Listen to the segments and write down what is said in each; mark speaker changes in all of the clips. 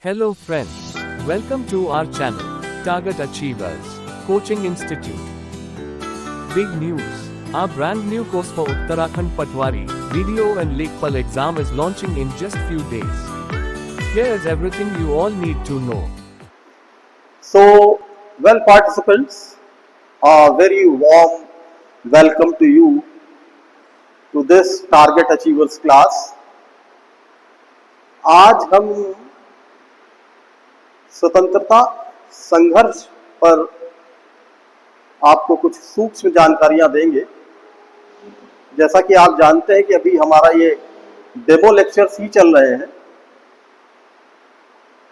Speaker 1: Hello friends, welcome to our channel, Target Achievers Coaching Institute. Big news, our brand new course for Uttarakhand Patwari Video and Lekpal exam is launching in just few days. Here is everything you all need to know.
Speaker 2: So, well participants, a very warm welcome to you to this Target Achievers class. आज हम स्वतंत्रता संघर्ष पर आपको कुछ सूक्ष्म जानकारियां देंगे। जैसा कि आप जानते हैं कि अभी हमारा ये डेमो लेक्चर्स ही चल रहे हैं,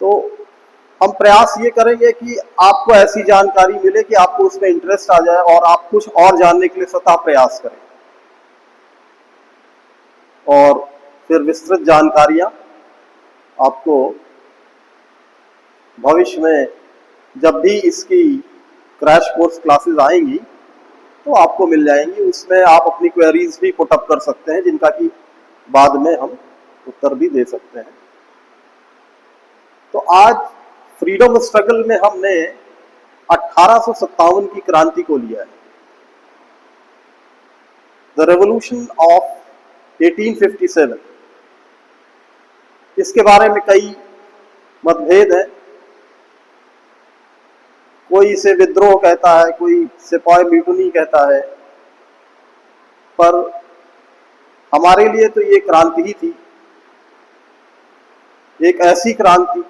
Speaker 2: तो हम प्रयास ये करेंगे कि आपको ऐसी जानकारी मिले कि आपको उसमें इंटरेस्ट आ जाए और आप कुछ और जानने के लिए स्वतः प्रयास करें और फिर विस्तृत जानकारियां आपको भविष्य में जब भी इसकी क्रैश कोर्स क्लासेस आएंगी तो आपको मिल जाएंगी। उसमें आप अपनी क्वेरीज भी पुट अप कर सकते हैं, जिनका कि बाद में हम उत्तर भी दे सकते हैं। तो आज फ्रीडम स्ट्रगल में हमने 1857 की क्रांति को लिया है, द रेवोल्यूशन ऑफ 1857। इसके बारे में कई मतभेद हैं। कोई इसे विद्रोह कहता है, कोई सिपाही म्यूटनी कहता है, पर हमारे लिए तो ये क्रांति ही थी, एक ऐसी क्रांति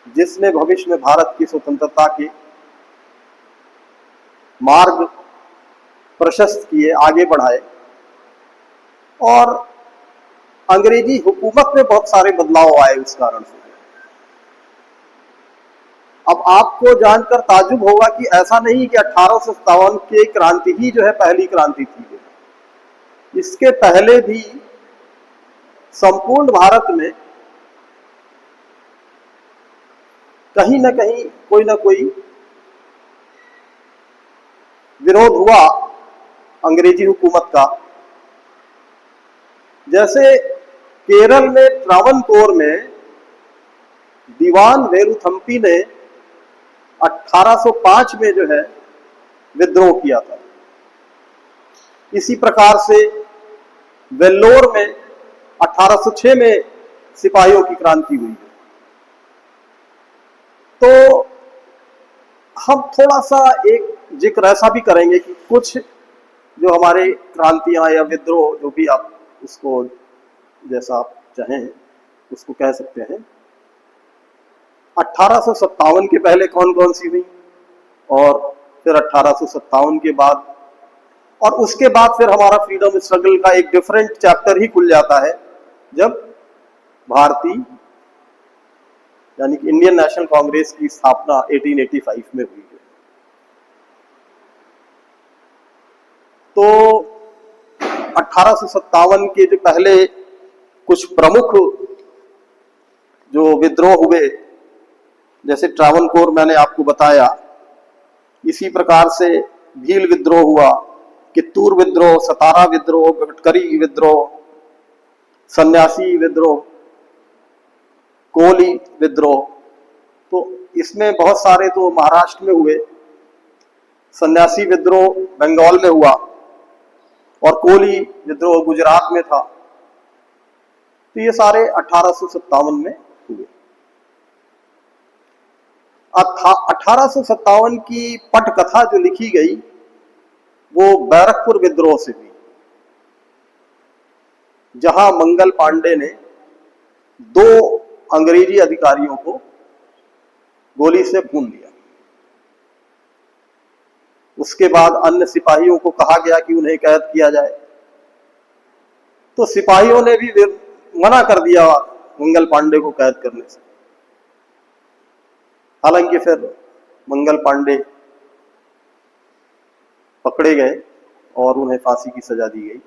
Speaker 2: जिसने भविष्य में भारत की स्वतंत्रता के मार्ग प्रशस्त किए, आगे बढ़ाए और अंग्रेजी हुकूमत में बहुत सारे बदलाव आए उस कारण से। अब आपको जानकर ताज्जुब होगा कि ऐसा नहीं कि 1857 की क्रांति ही जो है पहली क्रांति थी। इसके पहले भी संपूर्ण भारत में कहीं ना कहीं कोई ना कोई विरोध हुआ अंग्रेजी हुकूमत का। जैसे केरल में ट्रावनकोर में दीवान वेलुथम्पी ने 1805 में जो है विद्रोह किया था। इसी प्रकार से वेल्लोर में 1806 में सिपाहियों की क्रांति हुई है। तो हम थोड़ा सा एक जिक्र ऐसा भी करेंगे कि कुछ जो हमारे क्रांतियां या विद्रोह, जो भी आप उसको जैसा आप चाहें उसको कह सकते हैं, 1857 के पहले कौन कौन सी हुई और फिर 1857 के बाद, और उसके बाद फिर हमारा फ्रीडम स्ट्रगल का एक डिफरेंट चैप्टर ही खुल जाता है जब भारतीय यानी कि इंडियन नेशनल कांग्रेस की स्थापना 1885 में हुई है। तो 1857 के जो पहले कुछ प्रमुख जो विद्रोह हुए, जैसे ट्रावनकोर मैंने आपको बताया, इसी प्रकार से भील विद्रोह हुआ, कित्तूर विद्रोह, सतारा विद्रोह, गटकरी विद्रोह, सन्यासी विद्रोह, कोली विद्रोह। तो इसमें बहुत सारे तो महाराष्ट्र में हुए, सन्यासी विद्रोह बंगाल में हुआ और कोली विद्रोह गुजरात में था। तो ये सारे 1857 में हुए। 1857 की पटकथा जो लिखी गई वो बैरकपुर विद्रोह से हुई, जहां मंगल पांडे ने 2 अंग्रेजी अधिकारियों को गोली से भून दिया। उसके बाद अन्य सिपाहियों को कहा गया कि उन्हें कैद किया जाए, तो सिपाहियों ने भी मना कर दिया मंगल पांडे को कैद करने से। हालांकि फिर मंगल पांडे पकड़े गए और उन्हें फांसी की सजा दी गई।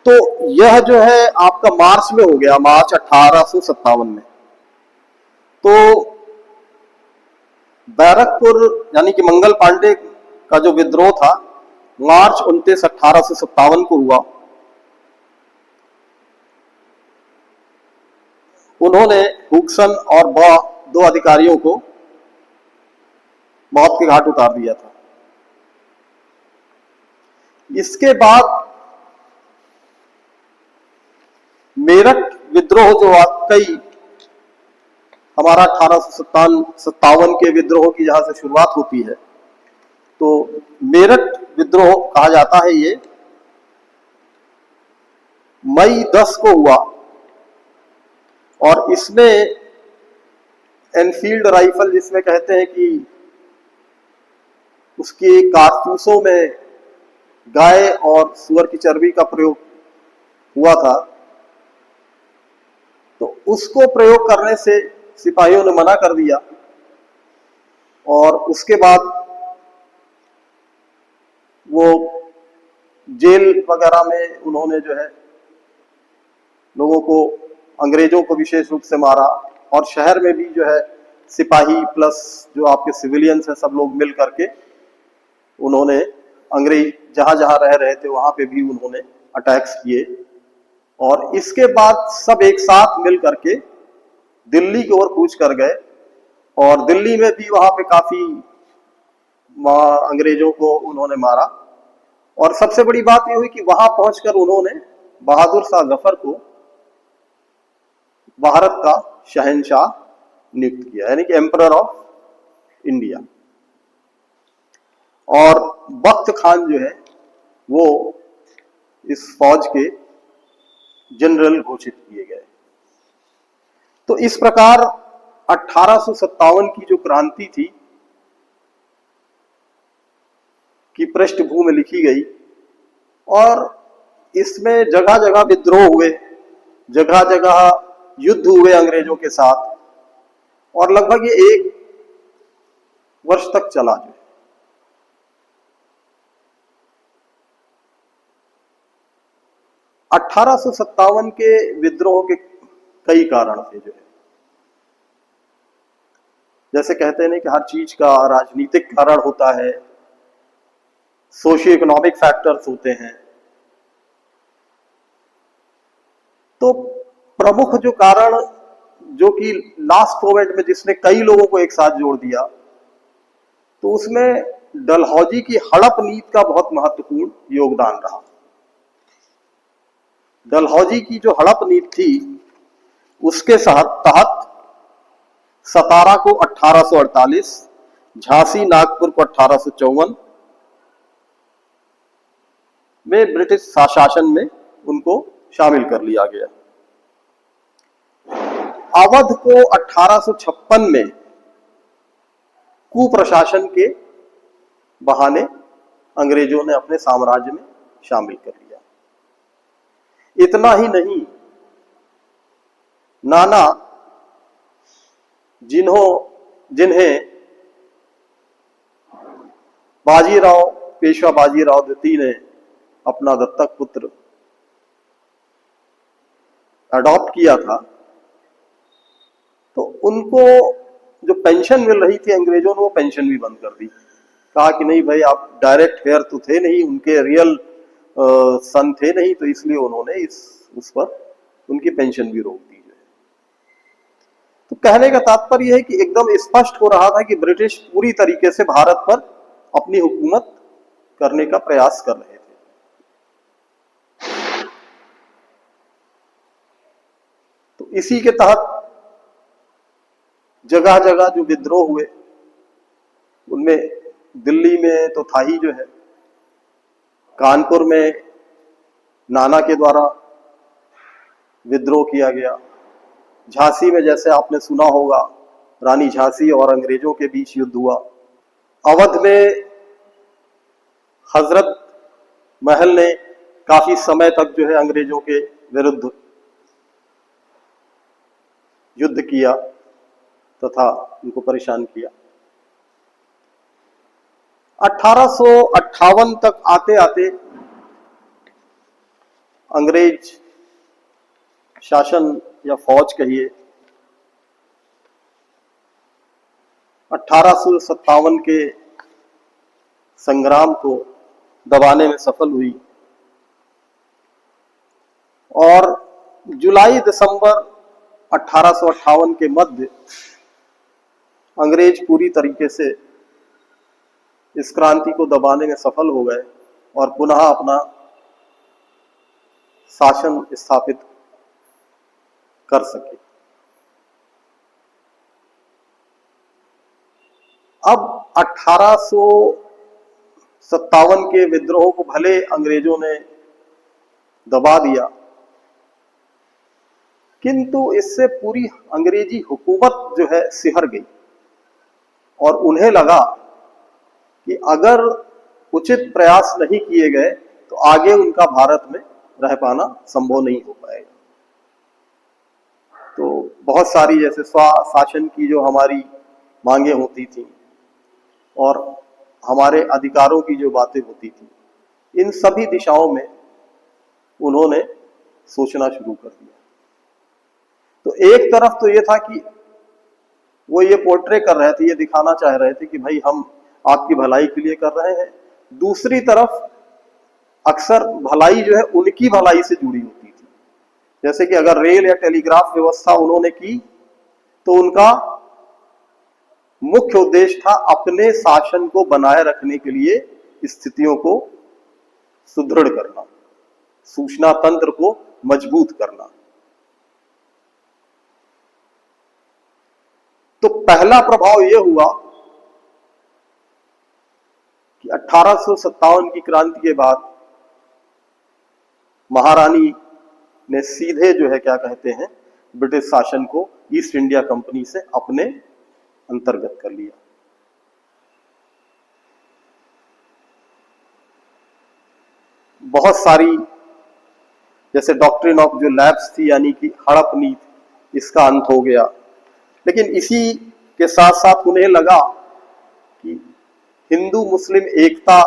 Speaker 2: तो यह जो है आपका मार्च में हो गया, मार्च 1857 में। तो बैरकपुर यानी कि मंगल पांडे का जो विद्रोह था मार्च 29, 1857 को हुआ। उन्होंने हुक्सन और बॉ दो अधिकारियों को मौत के घाट उतार दिया था। इसके बाद मेरठ विद्रोह जो वाकई हमारा 1857 के विद्रोह की जहां से शुरुआत होती है, तो मेरठ विद्रोह कहा जाता है, ये मई 10 को हुआ और इसमें एनफील्ड राइफल जिसमें कहते हैं कि उसके कारतूसों में गाय और सुअर की चर्बी का प्रयोग हुआ था, तो उसको प्रयोग करने से सिपाहियों ने मना कर दिया और उसके बाद वो जेल वगैरह में उन्होंने जो है लोगों को, अंग्रेजों को विशेष रूप से मारा और शहर में भी जो है सिपाही प्लस जो आपके सिविलियंस हैं सब लोग मिल करके उन्होंने अंग्रेज जहां जहां रह रहे थे वहां पे भी उन्होंने अटैक्स किए और इसके बाद सब एक साथ मिल करके दिल्ली की ओर कूच कर गए और दिल्ली में भी वहां पे काफी अंग्रेजों को उन्होंने मारा और सबसे बड़ी बात यह हुई कि वहां पहुंचकर उन्होंने बहादुर शाह जफर को भारत का शहंशाह नियुक्त किया, यानी कि एम्परर ऑफ इंडिया। और बख्त खान जो है वो इस फौज के जनरल घोषित किए गए। तो इस प्रकार 1857 की जो क्रांति थी की पृष्ठभूमि लिखी गई और इसमें जगह जगह विद्रोह हुए, जगह जगह युद्ध हुए अंग्रेजों के साथ और लगभग ये 1 वर्ष तक चला। जो 1857 के विद्रोह के कई कारण थे, जो है जैसे कहते हैं कि हर चीज का राजनीतिक कारण होता है, सोशियो इकोनॉमिक फैक्टर्स होते हैं। तो प्रमुख जो कारण जो कि लास्ट मोमेंट में जिसने कई लोगों को एक साथ जोड़ दिया, तो उसमें डलहौजी की हड़प नीति का बहुत महत्वपूर्ण योगदान रहा। डलहौजी की जो हड़प नीति थी उसके तहत सतारा को 1848, झांसी नागपुर को 1854 में ब्रिटिश शासन में उनको शामिल कर लिया गया। अवध को 1856 में कुप्रशासन के बहाने अंग्रेजों ने अपने साम्राज्य में शामिल कर लिया। इतना ही नहीं, नाना जिन्हें बाजीराव, पेशवा बाजीराव द्वितीय ने अपना दत्तक पुत्र अडॉप्ट किया था, तो उनको जो पेंशन मिल रही थी अंग्रेजों ने वो पेंशन भी बंद कर दी। कहा कि नहीं भाई, आप डायरेक्ट हेयर तो थे नहीं, उनके रियल सन थे नहीं, तो इसलिए उन्होंने उस पर उनकी पेंशन भी रोक दी। तो कहने का तात्पर्य है कि एकदम स्पष्ट हो रहा था कि ब्रिटिश पूरी तरीके से भारत पर अपनी हुकूमत करने का प्रयास कर रहे थे। तो इसी के तहत जगह जगह जो विद्रोह हुए, उनमें दिल्ली में तो था ही, जो है कानपुर में नाना के द्वारा विद्रोह किया गया। झांसी में जैसे आपने सुना होगा रानी झांसी और अंग्रेजों के बीच युद्ध हुआ। अवध में हजरत महल ने काफी समय तक जो है अंग्रेजों के विरुद्ध युद्ध किया तथा उनको परेशान किया। 1858 तक आते आते अंग्रेज शासन या फौज कहिए 1857 के संग्राम को दबाने में सफल हुई और जुलाई दिसंबर 1858 के मध्य अंग्रेज पूरी तरीके से इस क्रांति को दबाने में सफल हो गए और पुनः अपना शासन स्थापित कर सके। अब 1857 के विद्रोह को भले अंग्रेजों ने दबा दिया, किंतु इससे पूरी अंग्रेजी हुकूमत जो है सिहर गई और उन्हें लगा कि अगर उचित प्रयास नहीं किए गए तो आगे उनका भारत में रह पाना संभव नहीं हो पाएगा। तो बहुत सारी जैसे स्वशासन की जो हमारी मांगे होती थी और हमारे अधिकारों की जो बातें होती थी, इन सभी दिशाओं में उन्होंने सोचना शुरू कर दिया। तो एक तरफ तो ये था कि वो ये पोर्ट्रे कर रहे थे, ये दिखाना चाह रहे थे कि भाई हम आपकी भलाई के लिए कर रहे हैं। दूसरी तरफ अक्सर भलाई जो है उनकी भलाई से जुड़ी होती थी। जैसे कि अगर रेल या टेलीग्राफ व्यवस्था उन्होंने की तो उनका मुख्य उद्देश्य था अपने शासन को बनाए रखने के लिए स्थितियों को सुदृढ़ करना, सूचना तंत्र को मजबूत करना। तो पहला प्रभाव यह हुआ कि 1857 की क्रांति के बाद महारानी ने सीधे जो है क्या कहते हैं ब्रिटिश शासन को ईस्ट इंडिया कंपनी से अपने अंतर्गत कर लिया। बहुत सारी जैसे डॉक्ट्रिन ऑफ जो लैप्स थी यानी कि हड़प नीति, इसका अंत हो गया। लेकिन इसी के साथ साथ उन्हें लगा कि हिंदू मुस्लिम एकता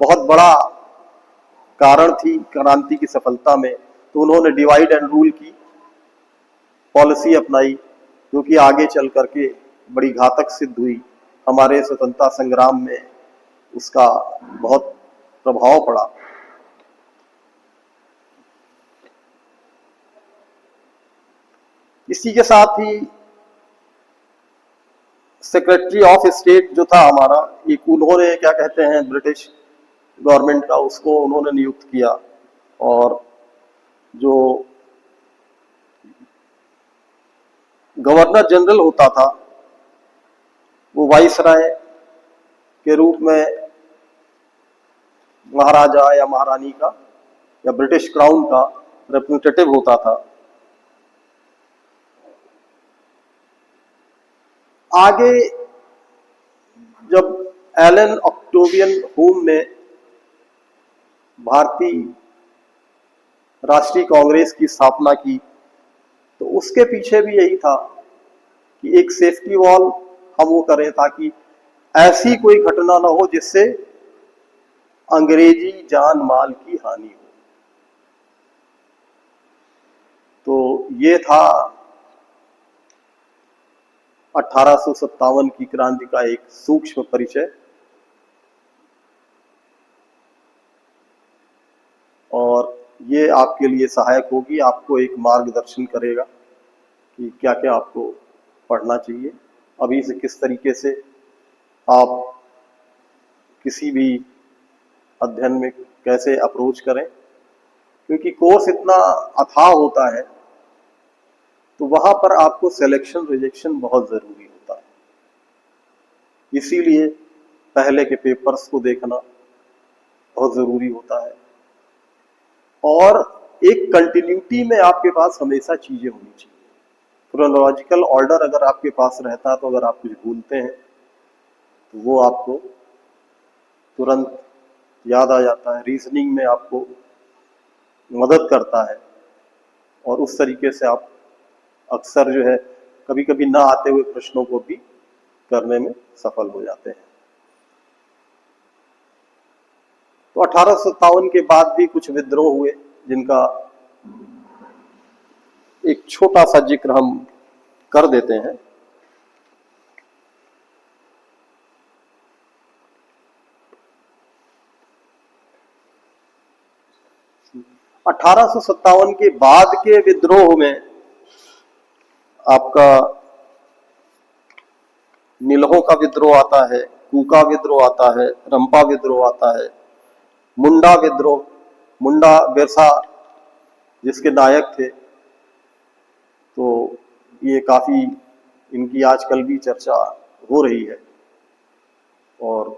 Speaker 2: बहुत बड़ा कारण थी क्रांति की सफलता में, तो उन्होंने डिवाइड एंड रूल की पॉलिसी अपनाई, जो कि आगे चल करके बड़ी घातक सिद्ध हुई। हमारे स्वतंत्रता संग्राम में उसका बहुत प्रभाव पड़ा। इसी के साथ ही सेक्रेटरी ऑफ स्टेट जो था हमारा, एक उन्होंने क्या कहते हैं ब्रिटिश गवर्नमेंट का उसको उन्होंने नियुक्त किया, और जो गवर्नर जनरल होता था वो वाइसराय के रूप में महाराजा या महारानी का या ब्रिटिश क्राउन का रिप्रेजेंटेटिव होता था। आगे जब एलन ऑक्टेवियन होम ने भारतीय राष्ट्रीय कांग्रेस की स्थापना की, तो उसके पीछे भी यही था कि एक सेफ्टी वॉल हम वो करें ताकि ऐसी कोई घटना ना हो जिससे अंग्रेजी जान माल की हानि हो। तो ये था 1857 की क्रांति का एक सूक्ष्म परिचय, और ये आपके लिए सहायक होगी, आपको एक मार्गदर्शन करेगा कि क्या क्या आपको पढ़ना चाहिए, अभी से किस तरीके से आप किसी भी अध्ययन में कैसे अप्रोच करें। क्योंकि कोर्स इतना अथाह होता है तो वहां पर आपको सिलेक्शन रिजेक्शन बहुत जरूरी होता है। इसीलिए पहले के पेपर्स को देखना बहुत जरूरी होता है, और एक कंटिन्यूटी में आपके पास हमेशा चीजें होनी चाहिए। क्रोनोलॉजिकल ऑर्डर अगर आपके पास रहता तो अगर आप कुछ भूलते हैं तो वो आपको तुरंत याद आ जाता है, रीजनिंग में आपको मदद करता है, और उस तरीके से आप अक्सर जो है कभी कभी ना आते हुए प्रश्नों को भी करने में सफल हो जाते हैं। तो 1857 के बाद भी कुछ विद्रोह हुए जिनका एक छोटा सा जिक्र हम कर देते हैं। अठारह के बाद के विद्रोह में आपका नीलहों का विद्रोह आता है, कूका विद्रोह आता है, रंपा विद्रोह आता है, मुंडा विद्रोह, मुंडा बिरसा जिसके नायक थे। तो ये काफी इनकी आजकल भी चर्चा हो रही है और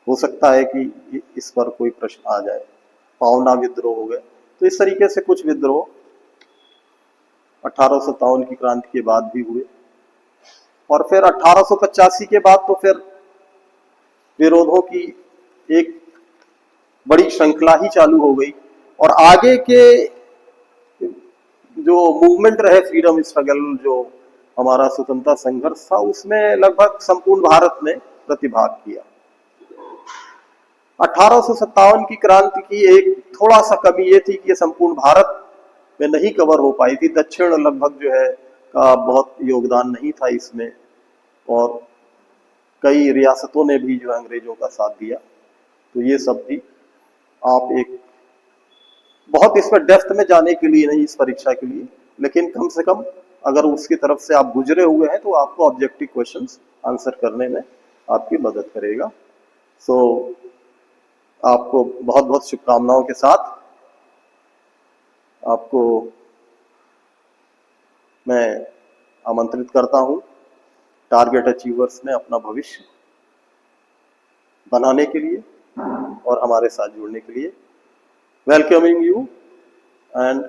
Speaker 2: हो सकता है कि इस पर कोई प्रश्न आ जाए। पावना विद्रोह हो गए। तो इस तरीके से कुछ विद्रोह 1857 की क्रांति के बाद भी हुए और फिर 1885 के बाद तो फिर विरोधों की एक बड़ी श्रृंखला ही चालू हो गई और आगे के जो मूवमेंट रहे, फ्रीडम स्ट्रगल, जो हमारा स्वतंत्रता संघर्ष था, उसमें लगभग संपूर्ण भारत ने प्रतिभाग किया। 1857 की क्रांति की एक थोड़ा सा कमी ये थी कि ये संपूर्ण भारत में नहीं कवर हो पाई थी। दक्षिण लगभग जो है का बहुत योगदान नहीं था इसमें और कई रियासतों ने भी जो अंग्रेजों का साथ दिया। तो ये सब भी आप एक बहुत इसमें डेप्थ में जाने के लिए नहीं इस परीक्षा के लिए, लेकिन कम से कम अगर उसकी तरफ से आप गुजरे हुए हैं तो आपको ऑब्जेक्टिव क्वेश्चंस आंसर करने में आपकी मदद करेगा। सो आपको बहुत बहुत शुभकामनाओं के साथ आपको मैं आमंत्रित करता हूं टारगेट अचीवर्स में अपना भविष्य बनाने के लिए और हमारे साथ जुड़ने के लिए। Welcoming you and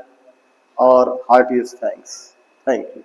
Speaker 2: our heartiest thanks. Thank you.